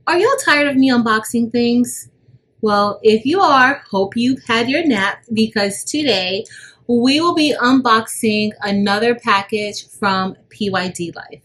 Are y'all tired of me unboxing things? Well, if you are, hope you've had your nap, because today we will be unboxing another package from PYD Life.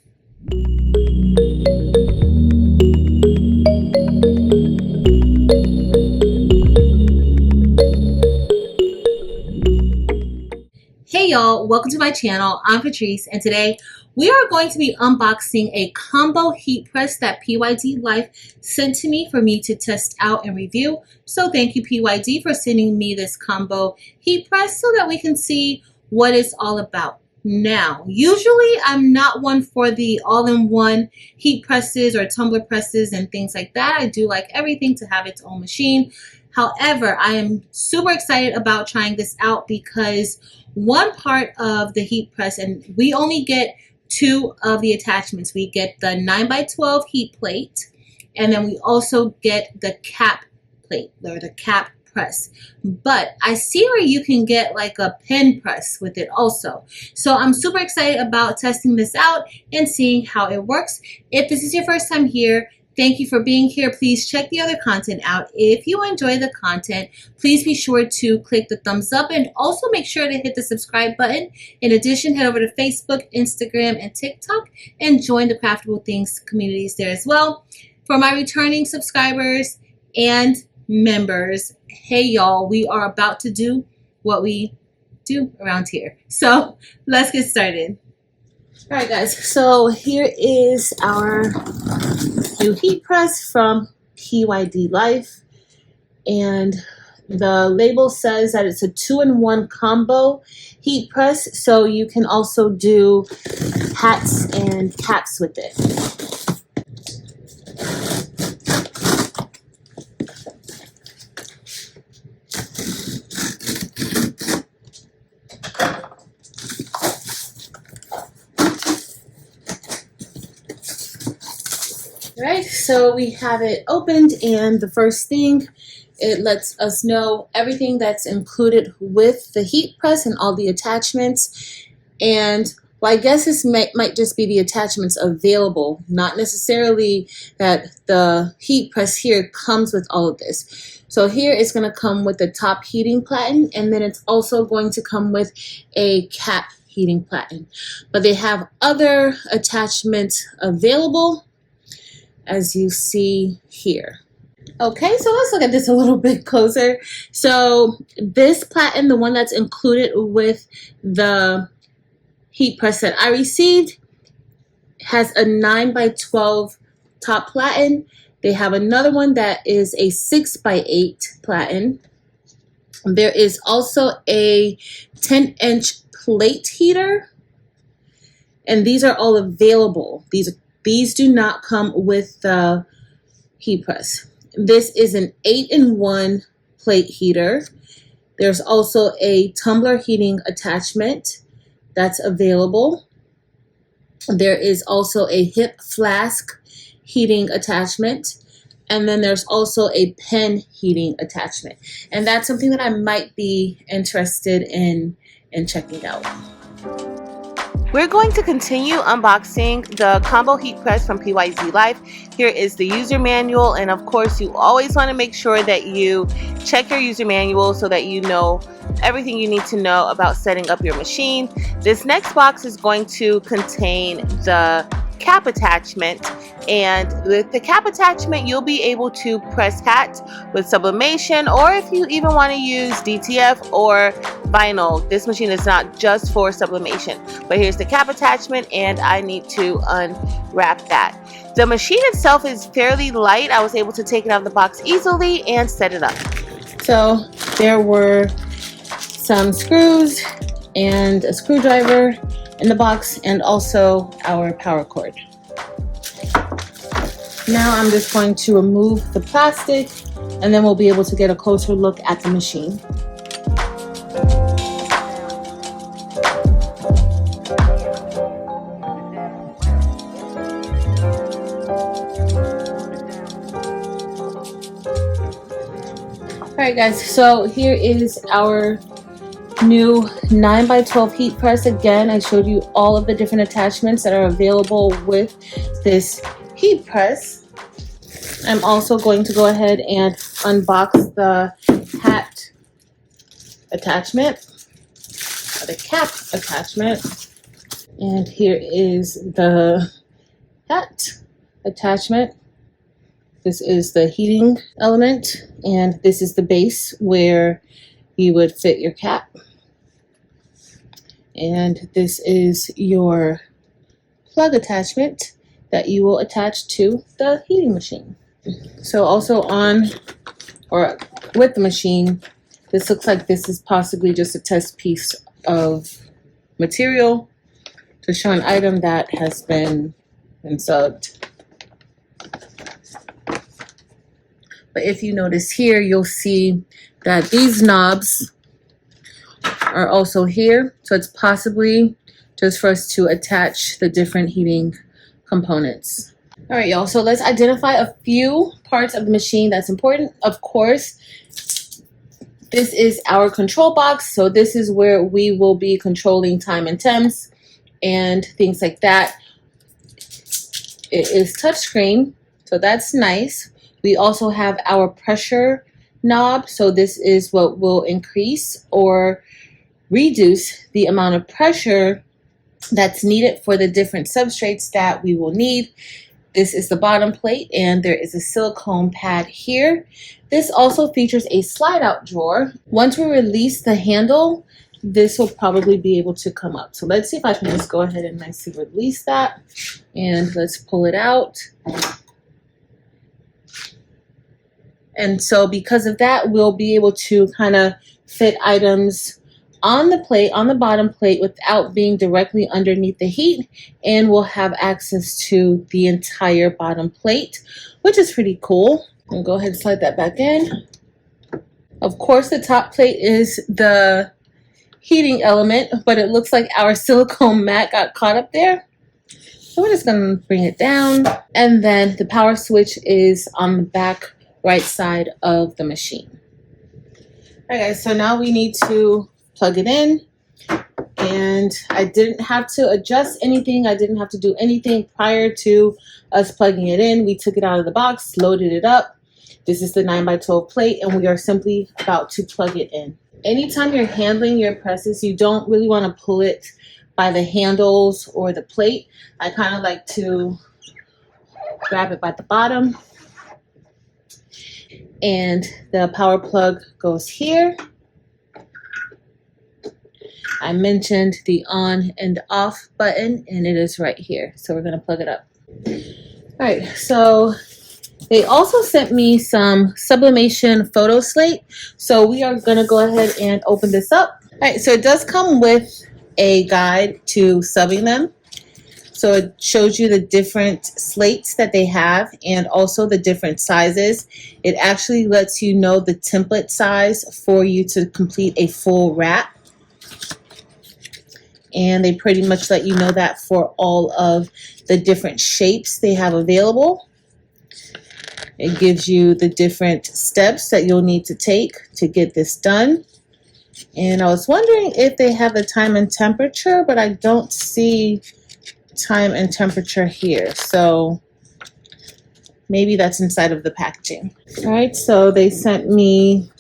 Hey y'all, welcome to my channel. I'm Patrice, and today we are going to be unboxing a combo heat press that PYD Life sent to me for me to test out and review. So thank you, PYD, for sending me this combo heat press so that we can see what it's all about. Now, usually I'm not one for the all-in-one heat presses or tumbler presses and things like that. I do like everything to have its own machine. However, I am super excited about trying this out because one part of the heat press, and we only get two of the attachments. We get the 9x12 heat plate, and then we also get the cap plate or the cap press. But I see where you can get like a pen press with it also. So I'm super excited about testing this out and seeing how it works. If this is your first time here, thank you for being here. Please check the other content out. If you enjoy the content, please be sure to click the thumbs up and also make sure to hit the subscribe button. In addition, head over to Facebook, Instagram, and TikTok and join the Craftable Things communities there as well. For my returning subscribers and members, hey y'all, we are about to do what we do around here. So let's get started. All right, guys, so here is our new heat press from PYD Life, and the label says that it's a 2-in-1 combo heat press, so you can also do hats and caps with it. Alright, so we have it opened, and the first thing, it lets us know everything that's included with the heat press and all the attachments. And well, I guess this might just be the attachments available, not necessarily that the heat press here comes with all of this. So here it's going to come with the top heating platen, and then it's also going to come with a cap heating platen. But they have other attachments available, as you see here. Okay, so let's look at this a little bit closer. So this platen, the one that's included with the heat press that I received, has a 9x12 top platen. They have another one that is a 6x8 platen. There is also a 10-inch plate heater, and these are all available. These do not come with the heat press. This is an 8-in-1 plate heater. There's also a tumbler heating attachment that's available. There is also a hip flask heating attachment. And then there's also a pen heating attachment. And that's something that I might be interested in checking out. We're going to continue unboxing the combo heat press from PYD Life. Here is the user manual, and of course you always want to make sure that you check your user manual so that you know everything you need to know about setting up your machine. This next box is going to contain the cap attachment, and with the cap attachment you'll be able to press hats with sublimation, or if you even want to use DTF or vinyl. This machine is not just for sublimation. But here's the cap attachment, and I need to unwrap that. The machine itself is fairly light. I was able to take it out of the box easily and set it up. So there were some screws and a screwdriver in the box, and also our power cord. Now I'm just going to remove the plastic, and then we'll be able to get a closer look at the machine. Alright guys, so here is our new 9x12 heat press. Again, I showed you all of the different attachments that are available with this heat press. I'm also going to go ahead and unbox the hat attachment, or the cap attachment. And here is the hat attachment. This is the heating element, and this is the base where you would fit your cap. And this is your plug attachment that you will attach to the heating machine. So also on or with the machine, this looks like this is possibly just a test piece of material to show an item that has been subbed. But if you notice here, you'll see that these knobs are also here. So it's possibly just for us to attach the different heating components. All right, y'all, so let's identify a few parts of the machine that's important. Of course, this is our control box. So this is where we will be controlling time and temps and things like that. It is touchscreen, so that's nice. We also have our pressure knob. So this is what will increase or reduce the amount of pressure that's needed for the different substrates that we will need. This is the bottom plate, and there is a silicone pad here. This also features a slide out drawer. Once we release the handle, this will probably be able to come up. So let's see if I can just go ahead and nicely release that, and let's pull it out. And so because of that, we'll be able to kind of fit items on the plate, on the bottom plate, without being directly underneath the heat, and we'll have access to the entire bottom plate, which is pretty cool. I'll go ahead and slide that back in. Of course, the top plate is the heating element, but it looks like our silicone mat got caught up there. So we're just gonna bring it down. And then the power switch is on the back right side of the machine. All right, guys, so now we need to plug it in, and I didn't have to adjust anything. I didn't have to do anything prior to us plugging it in. We took it out of the box, loaded it up. This is the 9x12 plate, and we are simply about to plug it in. Anytime you're handling your presses, you don't really want to pull it by the handles or the plate. I kind of like to grab it by the bottom. And the power plug goes here. I mentioned the on and off button, and it is right here. So we're going to plug it up. All right, so they also sent me some Sublimation photo slate. So we are going to go ahead and open this up. All right, so it does come with a guide to subbing them. So it shows you the different slates that they have and also the different sizes. It actually lets you know the template size for you to complete a full wrap. And they pretty much let you know that for all of the different shapes they have available. It gives you the different steps that you'll need to take to get this done. And I was wondering if they have the time and temperature, but I don't see time and temperature here, so maybe that's inside of the packaging. All right, so they sent me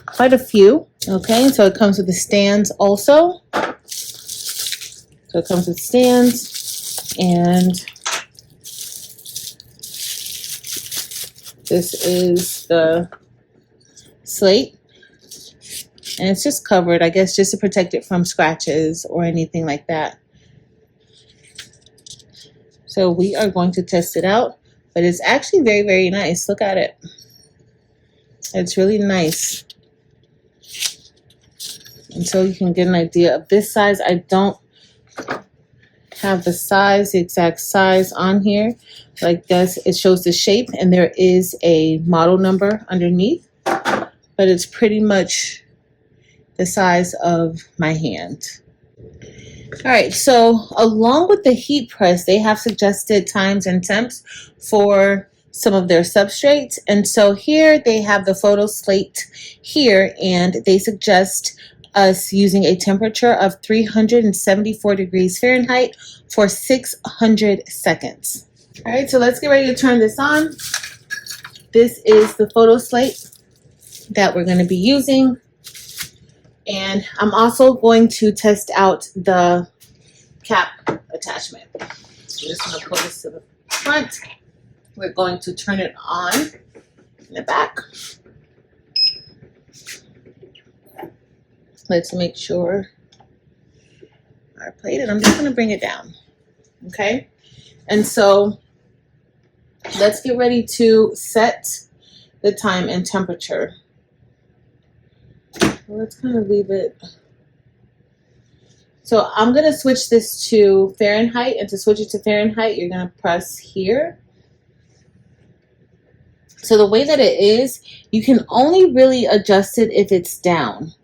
quite a few. Okay, so it comes with the stands also. So it comes with stands, and this is the slate, and it's just covered, I guess, just to protect it from scratches or anything like that. So we are going to test it out, but it's actually very, very nice. Look at it. It's really nice. And so you can get an idea of this size. I don't have the size, the exact size on here. Like this, it shows the shape, and there is a model number underneath, but it's pretty much the size of my hand. All right, so along with the heat press, they have suggested times and temps for some of their substrates. And so here they have the photo slate here, and they suggest us using a temperature of 374 degrees Fahrenheit for 600 seconds. All right, so let's get ready to turn this on. this is the photo slate that we're going to be using. And I'm also going to test out the cap attachment. So I'm just going to put this to the front. We're going to turn it on in the back. Let's make sure our plate, and I'm just going to bring it down. Okay, and so let's get ready to set the time and temperature. Let's kind of leave it. So I'm going to switch this to Fahrenheit, and to switch it to Fahrenheit, you're going to press here. So the way that it is, you can only really adjust it if it's down.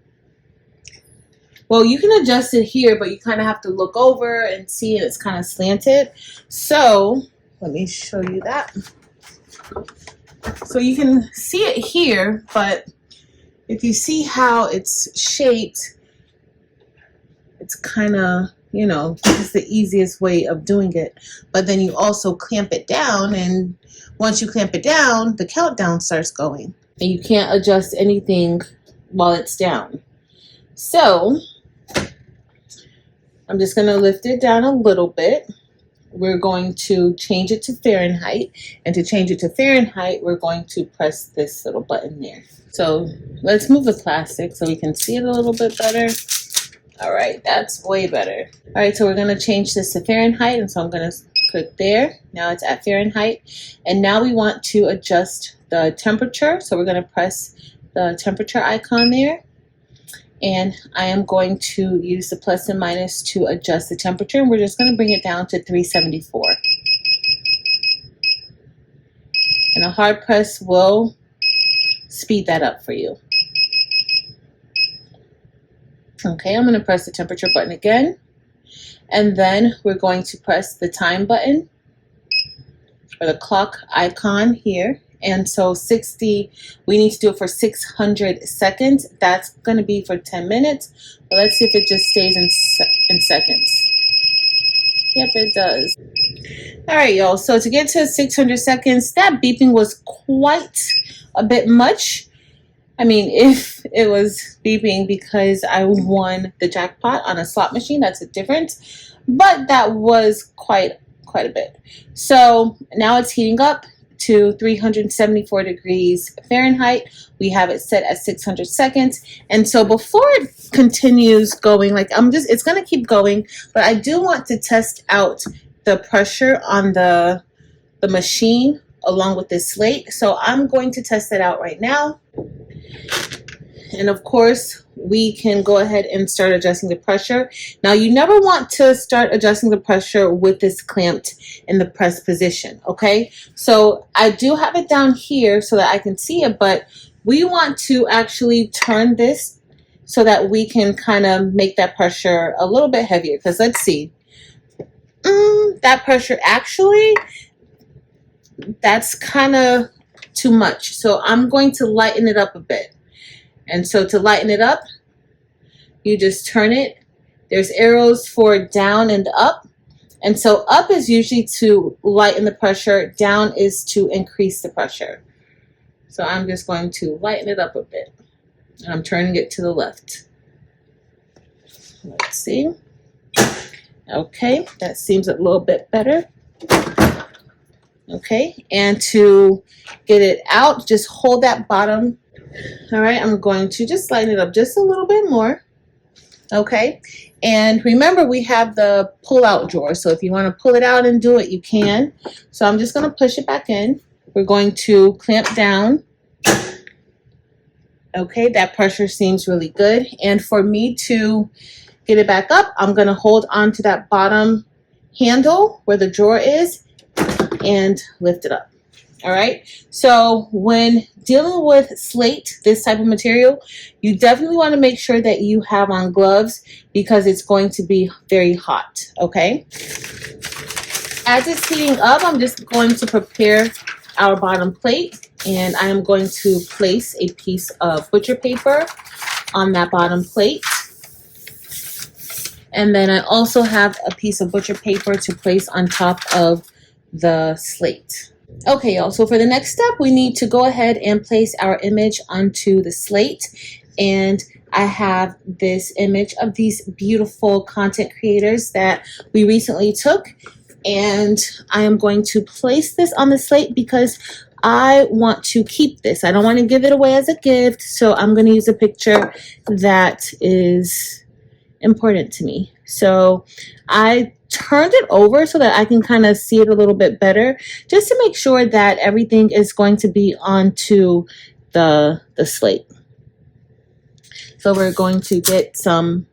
Well, you can adjust it here, but you kind of have to look over and see it's kind of slanted. So let me show you that. So you can see it here, but if you see how it's shaped, it's kind of, you know, this is the easiest way of doing it. But then you also clamp it down, and once you clamp it down, the countdown starts going. And you can't adjust anything while it's down. So I'm just going to lift it down a little bit. We're going to change it to Fahrenheit. And to change it to Fahrenheit, we're going to press this little button there. So let's move the plastic so we can see it a little bit better. All right, that's way better. All right, so we're going to change this to Fahrenheit. And so I'm going to click there. Now it's at Fahrenheit. And now we want to adjust the temperature. So we're going to press the temperature icon there. And I am going to use the plus and minus to adjust the temperature. And we're just going to bring it down to 374. And a hard press will speed that up for you. Okay, I'm going to press the temperature button again. And then we're going to press the time button, or the clock icon here. And so 60, we need to do it for 600 seconds. That's going to be for 10 minutes. But let's see if it just stays in seconds. Yep, it does. All right, y'all. So to get to 600 seconds, that beeping was quite a bit much. I mean, if it was beeping because I won the jackpot on a slot machine, that's a difference. But that was quite a bit. So now it's heating up to 374 degrees Fahrenheit. We have it set at 600 seconds. And so before it continues going, like it's gonna keep going, but I do want to test out the pressure on the machine along with this slate. So I'm going to test it out right now. And of course, we can go ahead and start adjusting the pressure. Now, you never want to start adjusting the pressure with this clamped in the press position, okay? So I do have it down here so that I can see it, but we want to actually turn this so that we can kind of make that pressure a little bit heavier. Because let's see, that pressure actually, that's kind of too much. So I'm going to lighten it up a bit. And so to lighten it up, you just turn it. There's arrows for down and up. And so up is usually to lighten the pressure. Down is to increase the pressure. So I'm just going to lighten it up a bit. And I'm turning it to the left. Let's see. Okay, that seems a little bit better. Okay, and to get it out, just hold that bottom. All right, I'm going to just lighten it up just a little bit more. Okay, and remember we have the pull-out drawer, so if you want to pull it out and do it, you can. So I'm just going to push it back in. We're going to clamp down. Okay, that pressure seems really good. And for me to get it back up, I'm going to hold on to that bottom handle where the drawer is and lift it up. All right, so when dealing with slate, this type of material, you definitely want to make sure that you have on gloves because it's going to be very hot, okay? As it's heating up, I'm just going to prepare our bottom plate, and I am going to place a piece of butcher paper on that bottom plate. And then I also have a piece of butcher paper to place on top of the slate. Okay, y'all, so for the next step, we need to go ahead and place our image onto the slate. And I have this image of these beautiful content creators that we recently took. And I am going to place this on the slate because I want to keep this. I don't want to give it away as a gift. So I'm going to use a picture that is important to me. So I turned it over so that I can kind of see it a little bit better, just to make sure that everything is going to be onto the slate. So we're going to get some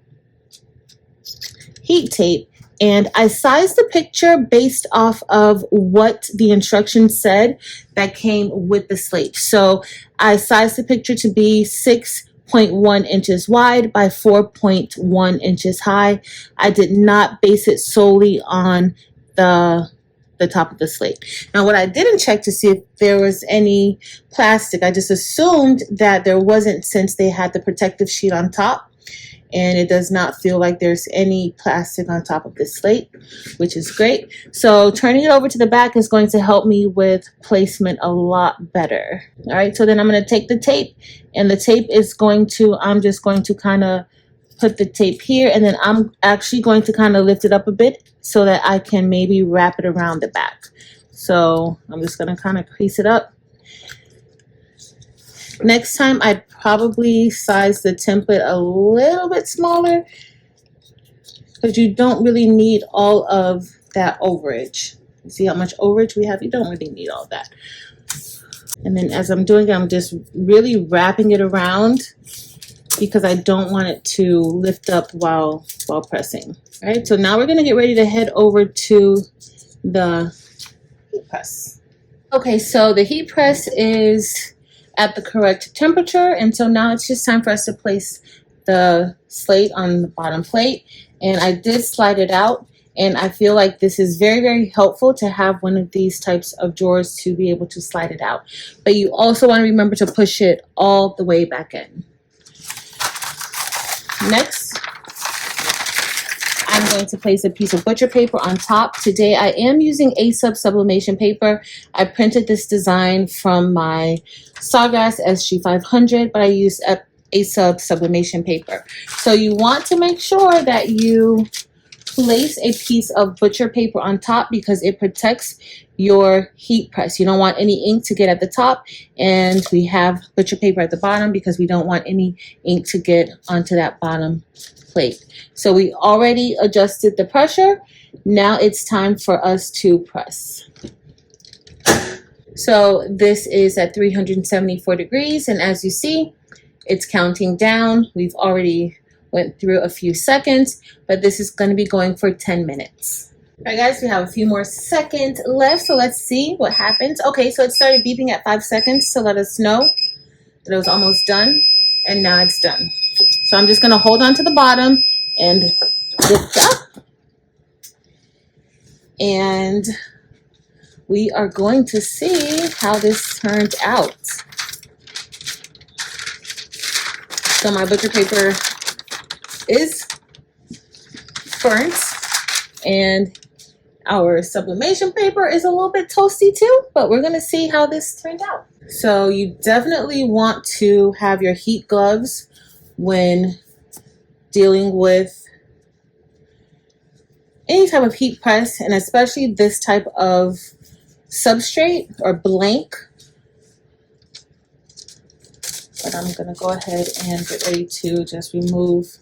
heat tape, and I sized the picture based off of what the instructions said that came with the slate. So I sized the picture to be 6.1 inches wide by 4.1 inches high. I did not base it solely on the top of the slate. Now, what I didn't check to see if there was any plastic, I just assumed that there wasn't since they had the protective sheet on top, and it does not feel like there's any plastic on top of this slate, which is great. So turning it over to the back is going to help me with placement a lot better. All right, so then I'm going to take the tape, and the tape is going to, I'm just going to kind of put the tape here, and then I'm actually going to kind of lift it up a bit so that I can maybe wrap it around the back. So I'm just going to kind of crease it up. Next time I'd probably size the template a little bit smaller because you don't really need all of that overage. You see how much overage we have? You don't really need all that. And then as I'm doing it, I'm just really wrapping it around because I don't want it to lift up while pressing. All right, so now we're going to get ready to head over to the heat press. Okay, so the heat press is at the correct temperature, and so now it's just time for us to place the slate on the bottom plate. And I did slide it out, and I feel like this is very, very helpful to have one of these types of drawers to be able to slide it out. But you also want to remember to push it all the way back in. Next, I'm going to place a piece of butcher paper on top. Today I am using sublimation paper. I printed this design from my Sawgrass SG500, but I used sublimation paper. So you want to make sure that you place a piece of butcher paper on top because it protects your heat press. You don't want any ink to get at the top, and we have butcher paper at the bottom because we don't want any ink to get onto that bottom plate. So we already adjusted the pressure. Now it's time for us to press. So this is at 374 degrees, and as you see, it's counting down. We've already went through a few seconds, but this is going to be going for 10 minutes. All right, guys, we have a few more seconds left, so let's see what happens. Okay, so it started beeping at 5 seconds to let us know that it was almost done, and now it's done. So I'm just going to hold on to the bottom and lift up, and we are going to see how this turned out. So my butcher paper is burnt, and our sublimation paper is a little bit toasty too, but we're gonna see how this turned out. So you definitely want to have your heat gloves when dealing with any type of heat press, and especially this type of substrate or blank. But I'm gonna go ahead and get ready to just remove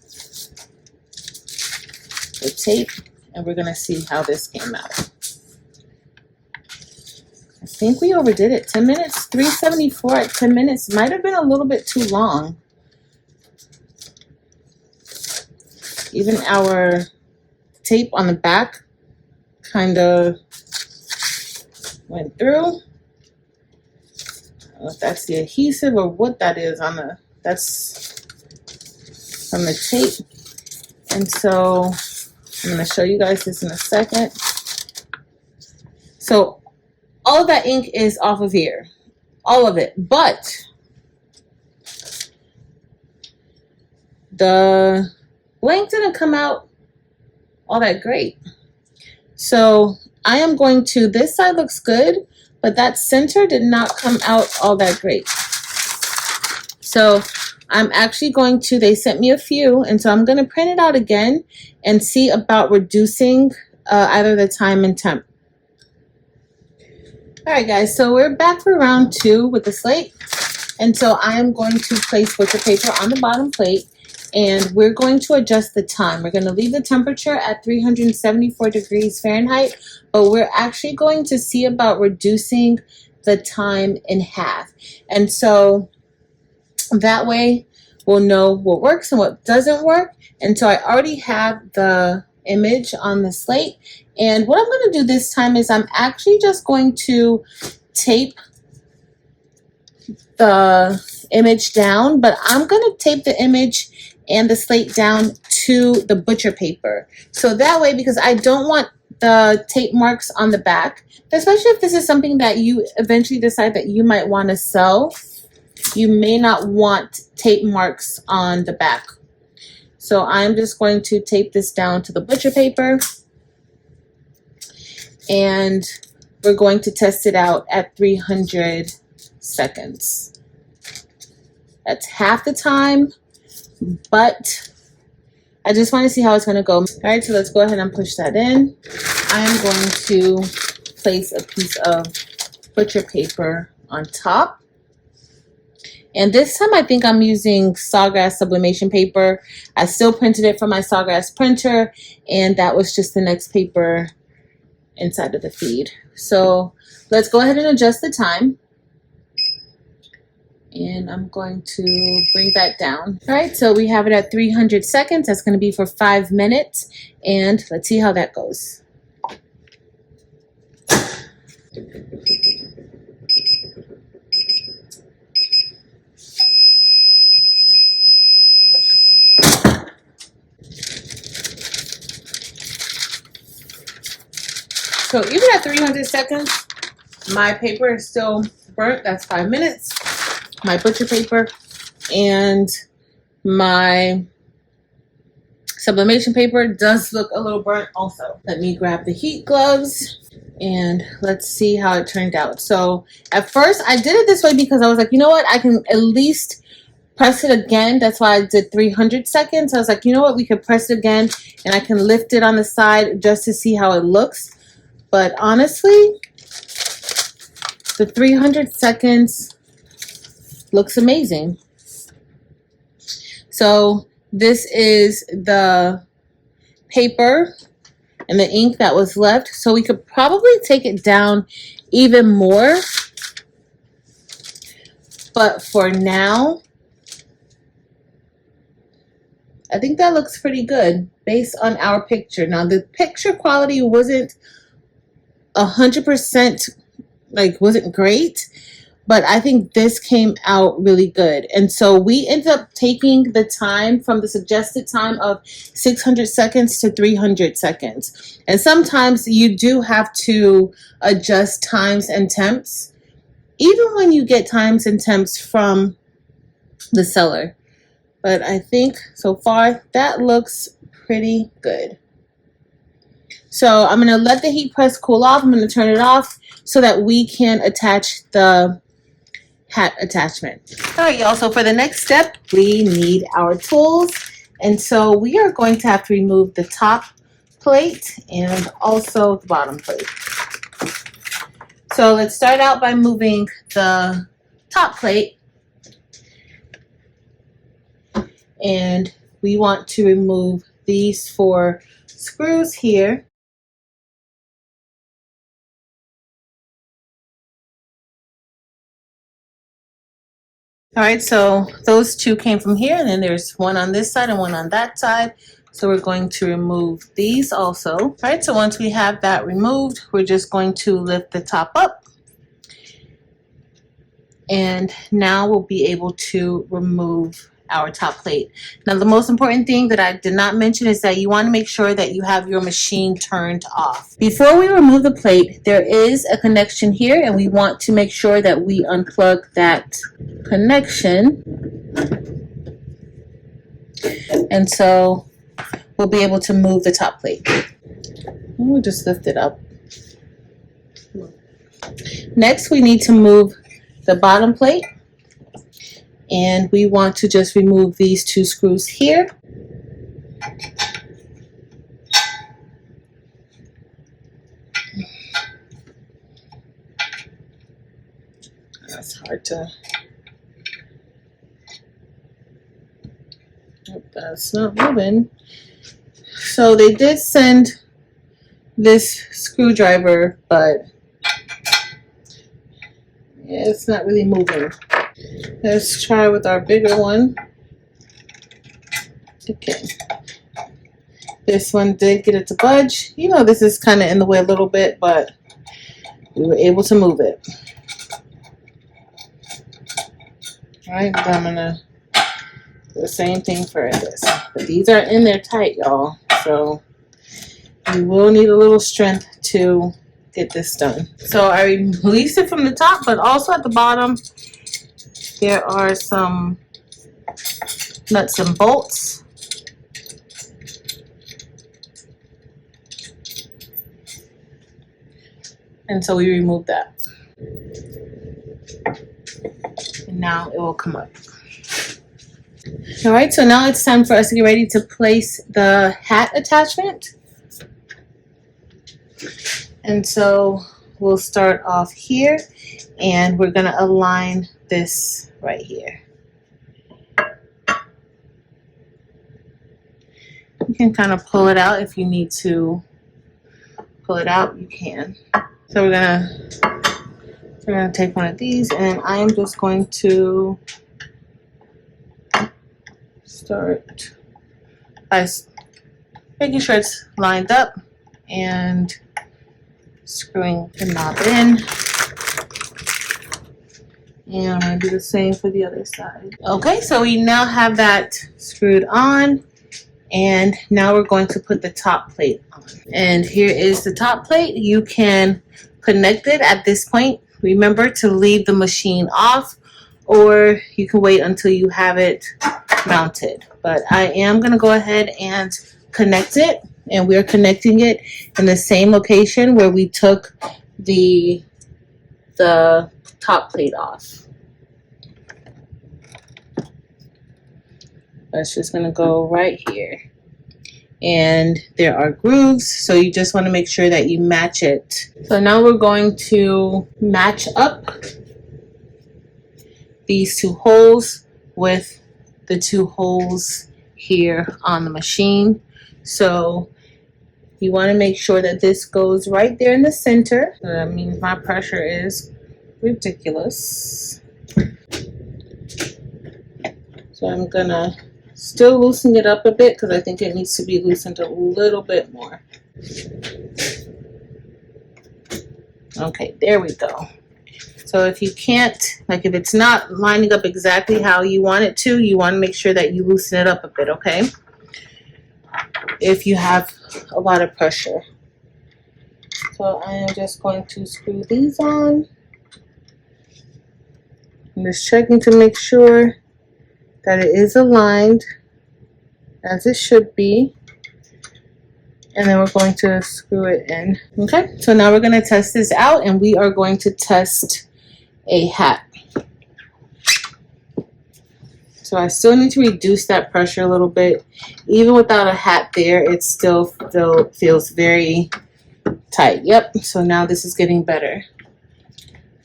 the tape, and we're gonna see how this came out. I think we overdid it. 10 minutes, 374 at 10 minutes might have been a little bit too long. Even our tape on the back kind of went through. I don't know if that's the adhesive or what that is on the, that's from the tape. And so I'm going to show you guys this in a second. So all of that ink is off of here, all of it, but the blank didn't come out all that great. So I am going to, this side looks good, but that center did not come out all that great. So I'm actually going to, they sent me a few, and so I'm going to print it out again and see about reducing either the time and temp. Alright guys, so we're back for round 2 with the slate. And so I am going to place butcher paper on the bottom plate, and we're going to adjust the time. We're going to leave the temperature at 374 degrees Fahrenheit, but we're actually going to see about reducing the time in half. And so that way we'll know what works and what doesn't work. And so I already have the image on the slate. And what I'm going to do this time is I'm actually just going to tape the image down, but I'm going to tape the image and the slate down to the butcher paper. So that way, because I don't want the tape marks on the back, especially if this is something that you eventually decide that you might want to sell, you may not want tape marks on the back. So I'm just going to tape this down to the butcher paper, and we're going to test it out at 300 seconds. That's half the time, but I just want to see how it's going to go. All right, so let's go ahead and push that in. I'm going to place a piece of butcher paper on top. And this time I think I'm using Sawgrass Sublimation paper. I still printed it from my Sawgrass printer, and that was just the next paper inside of the feed. So let's go ahead and adjust the time. And I'm going to bring that down. All right, so we have it at 300 seconds. That's going to be for 5 minutes. And let's see how that goes. So even at 300 seconds, my paper is still burnt. That's 5 minutes. My butcher paper and my sublimation paper does look a little burnt also. Let me grab the heat gloves and let's see how it turned out. So at first I did it this way because I was like, you know what, I can at least press it again. That's why I did 300 seconds. I was like, you know what, we could press it again and I can lift it on the side just to see how it looks. But honestly, the 300 seconds looks amazing. So this is the paper and the ink that was left. So we could probably take it down even more. But for now, I think that looks pretty good based on our picture. Now the picture quality wasn't 100%, like wasn't great, but I think this came out really good. And so we ended up taking the time from the suggested time of 600 seconds to 300 seconds. And sometimes you do have to adjust times and temps, even when you get times and temps from the seller. But I think so far that looks pretty good. So I'm going to let the heat press cool off. I'm going to turn it off so that we can attach the hat attachment. All right, y'all, so for the next step, we need our tools. And so we are going to have to remove the top plate and also the bottom plate. So let's start out by moving the top plate. And we want to remove these 4 screws here. All right, so those 2 came from here, and then there's one on this side and one on that side. So we're going to remove these also. All right, so once we have that removed, we're just going to lift the top up. And now we'll be able to remove our top plate. Now the most important thing that I did not mention is that you want to make sure that you have your machine turned off. Before we remove the plate, there is a connection here, and we want to make sure that we unplug that connection. And so we'll be able to move the top plate. We'll just lift it up. Next, we need to move the bottom plate, and we want to just remove these 2 screws here. That's hard to, that's not moving. So they did send this screwdriver, but yeah, it's not really moving. Let's try with our bigger one. Okay. This one did get it to budge. You know, this is kind of in the way a little bit, but we were able to move it. Alright, I'm gonna do the same thing for this. But these are in there tight, y'all. So you will need a little strength to get this done. So I released it from the top, but also at the bottom there are some nuts and bolts. And so we removed that. And now it will come up. All right, so now it's time for us to get ready to place the hat attachment. And so we'll start off here, and we're gonna align this right here. You can kind of pull it out if you need to pull it out, you can. So we're gonna take one of these, and I am just going to start by making sure it's lined up and screwing the knob in. And I'm going to do the same for the other side. Okay, so we now have that screwed on, and now we're going to put the top plate on. And here is the top plate. You can connect it at this point. Remember to leave the machine off, or you can wait until you have it mounted. But I am going to go ahead and connect it, and we're connecting it in the same location where we took the top plate off. That's just going to go right here. And there are grooves, so you just want to make sure that you match it. So now we're going to match up these 2 holes with the 2 holes here on the machine. So you want to make sure that this goes right there in the center. So that means my pressure is ridiculous. So I'm gonna still loosen it up a bit because I think it needs to be loosened a little bit more. Okay, there we go. So if you can't, like if it's not lining up exactly how you want it to, you want to make sure that you loosen it up a bit, okay? If you have a lot of pressure. So I am just going to screw these on. I'm just checking to make sure that it is aligned as it should be. And then we're going to screw it in. Okay, so now we're going to test this out, and we are going to test a hat. So I still need to reduce that pressure a little bit. Even without a hat there, it still feels very tight. Yep, so now this is getting better.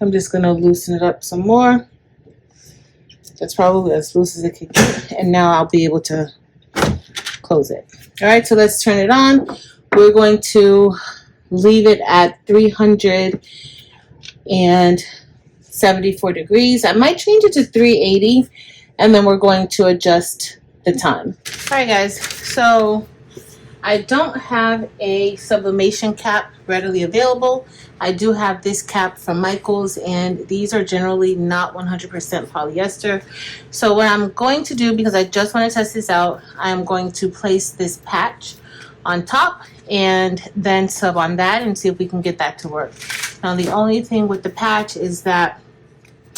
I'm just going to loosen it up some more. That's probably as loose as it can get. And now I'll be able to close it. All right, so let's turn it on. We're going to leave it at 374 degrees. I might change it to 380, and then we're going to adjust the time. All right, guys, so I don't have a sublimation cap readily available. I do have this cap from Michaels, and these are generally not 100% polyester. So what I'm going to do, because I just want to test this out, I'm going to place this patch on top and then sub on that and see if we can get that to work. Now the only thing with the patch is that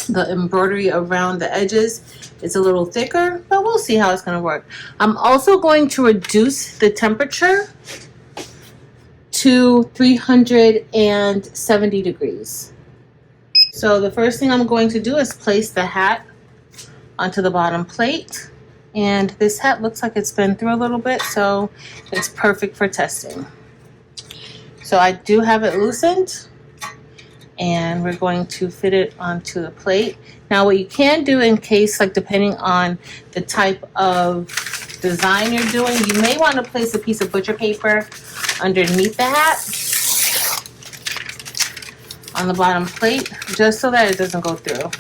the embroidery around the edges is a little thicker, but we'll see how it's going to work. I'm also going to reduce the temperature to 370 degrees. So the first thing I'm going to do is place the hat onto the bottom plate. And this hat looks like it's been through a little bit, so it's perfect for testing. So I do have it loosened, and we're going to fit it onto the plate. Now what you can do in case, like depending on the type of design you're doing, you may want to place a piece of butcher paper underneath the hat on the bottom plate, just so that it doesn't go through.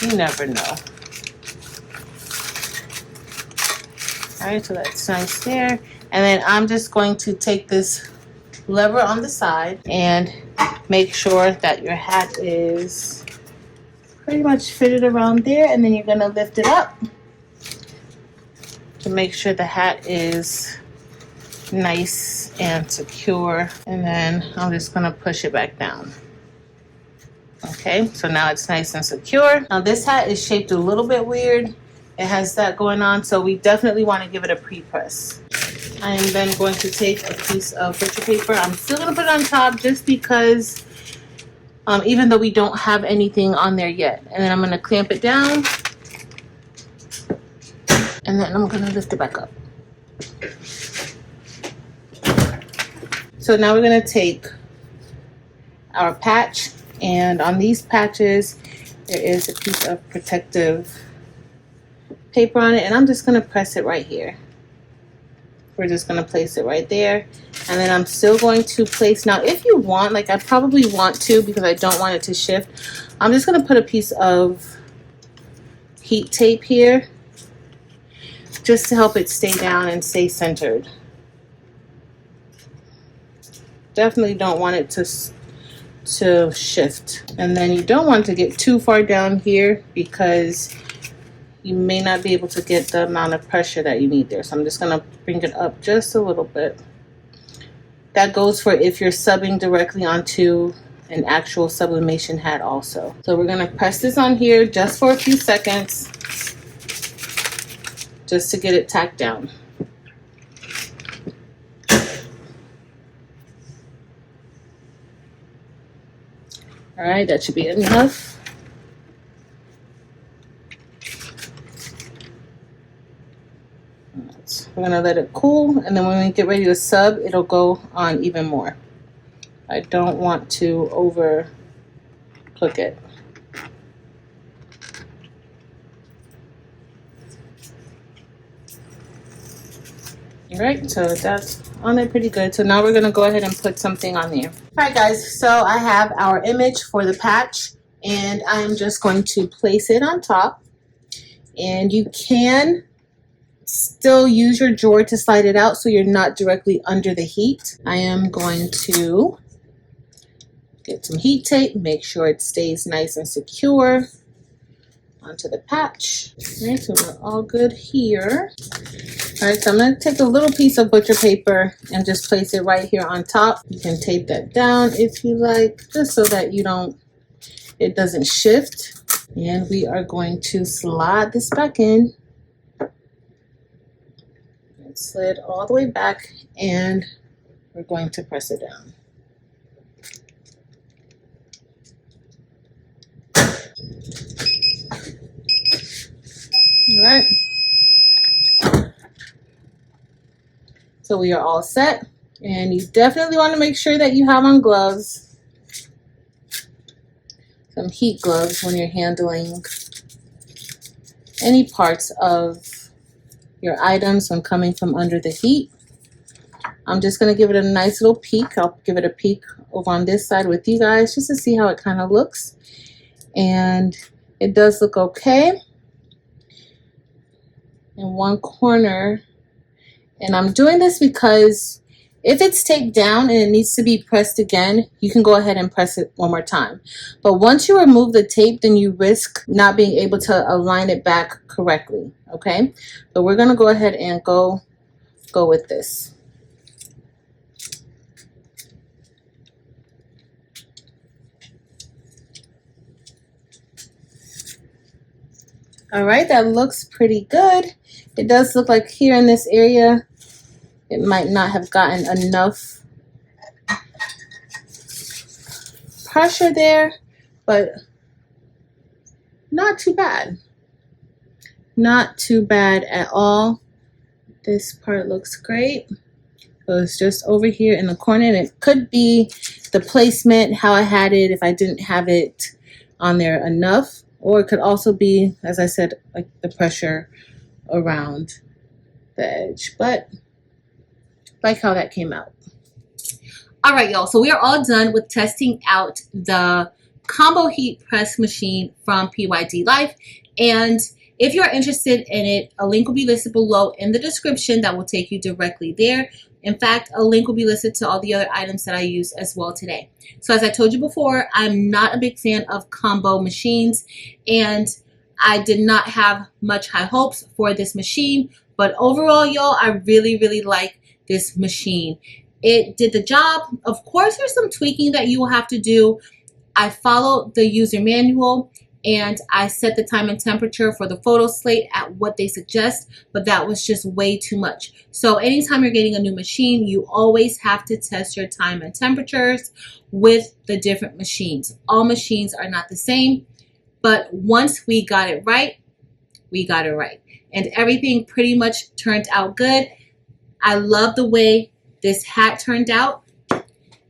You never know. Alright, so that's nice there. And then I'm just going to take this lever on the side and make sure that your hat is pretty much fitted around there, and then you're going to lift it up to make sure the hat is nice and secure, and then I'm just going to push it back down. Okay, so now it's nice and secure. Now this hat is shaped a little bit weird. It has that going on, so we definitely want to give it a pre-press. I am then going to take a piece of butcher paper. I'm still going to put it on top just because, even though we don't have anything on there yet. And then I'm going to clamp it down, and then I'm going to lift it back up. So now we're going to take our patch, and on these patches there is a piece of protective paper on it, and I'm just going to press it right here. We're just going to place it right there, and then I'm still going to place, now if you want, like I probably want to because I don't want it to shift, I'm just going to put a piece of heat tape here just to help it stay down and stay centered. Definitely don't want it to shift. And then you don't want to get too far down here because you may not be able to get the amount of pressure that you need there. So I'm just going to bring it up just a little bit. That goes for if you're subbing directly onto an actual sublimation hat also. So we're going to press this on here just for a few seconds, just to get it tacked down. All right, that should be enough. We're gonna let it cool, and then when we get ready to sub, it'll go on even more. I don't want to over cook it. All right, so that's on there pretty good. So now we're gonna go ahead and put something on there. All right, guys, so I have our image for the patch, and I'm just going to place it on top. And you can still use your drawer to slide it out so you're not directly under the heat. I am going to get some heat tape, make sure it stays nice and secure onto the patch. All right, so we're all good here. All right, so I'm going to take a little piece of butcher paper and just place it right here on top. You can tape that down if you like, just so that it doesn't shift. And we are going to slide this back in. Slid all the way back, and we're going to press it down. All right. So we are all set, and you definitely want to make sure that you have on gloves, some heat gloves when you're handling any parts of your items when coming from under the heat. I'm just going to give it a nice little peek. I'll give it a peek over on this side with you guys just to see how it kind of looks. And it does look okay in one corner. And I'm doing this because if it's taped down and it needs to be pressed again, you can go ahead and press it one more time. But once you remove the tape, then you risk not being able to align it back correctly. Okay, so we're gonna go ahead and go with this. All right, that looks pretty good. It does look like here in this area, it might not have gotten enough pressure there, but not too bad. Not too bad at all. This part looks great. So it's just over here in the corner, and it could be the placement, how I had it, if I didn't have it on there enough, or it could also be, as I said, like the pressure around the edge, but like how that came out. All right, y'all, so we are all done with testing out the combo heat press machine from PYD Life, and if you're interested in it, a link will be listed below in the description that will take you directly there. In fact, a link will be listed to all the other items that I use as well today. So as I told you before, I'm not a big fan of combo machines, and I did not have much high hopes for this machine, but overall, y'all, I really, really like this machine. It did the job. Of course, there's some tweaking that you will have to do. I followed the user manual, and I set the time and temperature for the photo slate at what they suggest, but that was just way too much. So anytime you're getting a new machine, you always have to test your time and temperatures with the different machines. All machines are not the same, but once we got it right, we got it right. And everything pretty much turned out good. I love the way this hat turned out,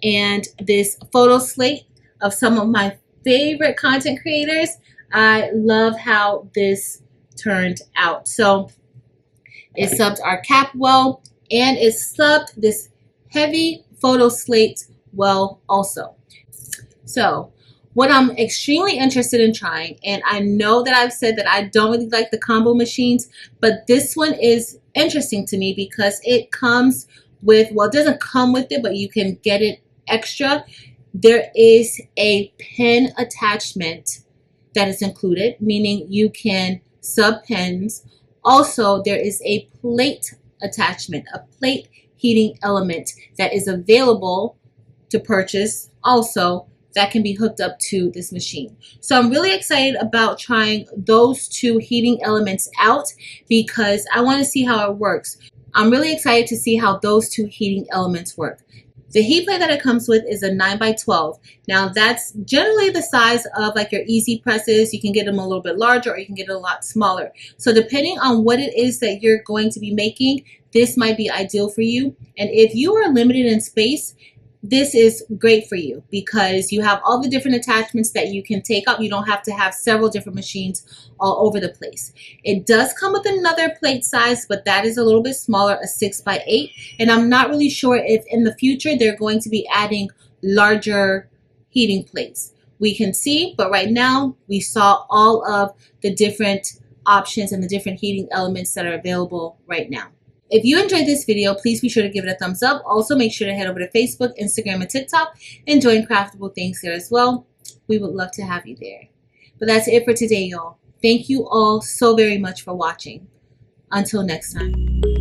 and this photo slate of some of my favorite content creators. I love how this turned out. So it subbed our cap well, and it subbed this heavy photo slate well also. So what I'm extremely interested in trying, and I know that I've said that I don't really like the combo machines, but this one is interesting to me because it comes with, well, it doesn't come with it, but you can get it extra. There is a pen attachment that is included, meaning you can sub pens. Also, there is a plate attachment, a plate heating element that is available to purchase also, that can be hooked up to this machine. So I'm really excited about trying those two heating elements out because I want to see how it works. I'm really excited to see how those two heating elements work. The heat plate that it comes with is a 9x12. Now that's generally the size of like your easy presses. You can get them a little bit larger, or you can get it a lot smaller. So depending on what it is that you're going to be making, this might be ideal for you. And if you are limited in space, this is great for you because you have all the different attachments that you can take out. You don't have to have several different machines all over the place. It does come with another plate size, but that is a little bit smaller, a 6x8. And I'm not really sure if in the future they're going to be adding larger heating plates. We can see, but right now we saw all of the different options and the different heating elements that are available right now. If you enjoyed this video, please be sure to give it a thumbs up. Also, make sure to head over to Facebook, Instagram, and TikTok and join Craftable Things there as well. We would love to have you there. But that's it for today, y'all. Thank you all so very much for watching. Until next time.